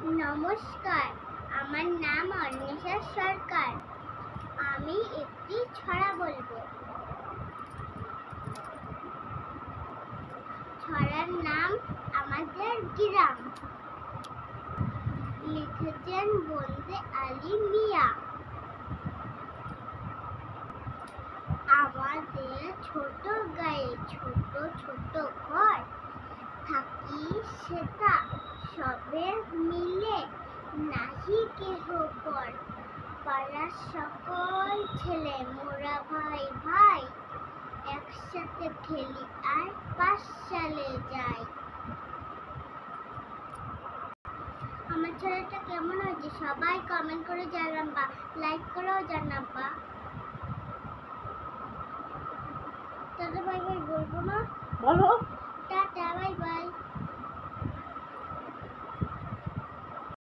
নমস্কার, আমার নাম অন্বেষা সরকার। আমি একটি ছড়া বলবো। ছড়ার নাম আমাদের গ্রাম। লিখেছেন বন্দে আলী মিয়া। আমাদের ছোট গায়ে ছোট ছোট ঘর, থাকি সেটা সবে মিলে, নাহি কেহ পর। পাড়ার সকল ছেলে মোরা ভাই ভাই, একসাথে খেলি আর পাঠশালে যাই। আমার ছড়াটা কেমন হয়েছে সবাই কমেন্ট করে জানাবা, লাইক করেও জানাবা। দাদা ভাই ভাই বলবো না, বলো।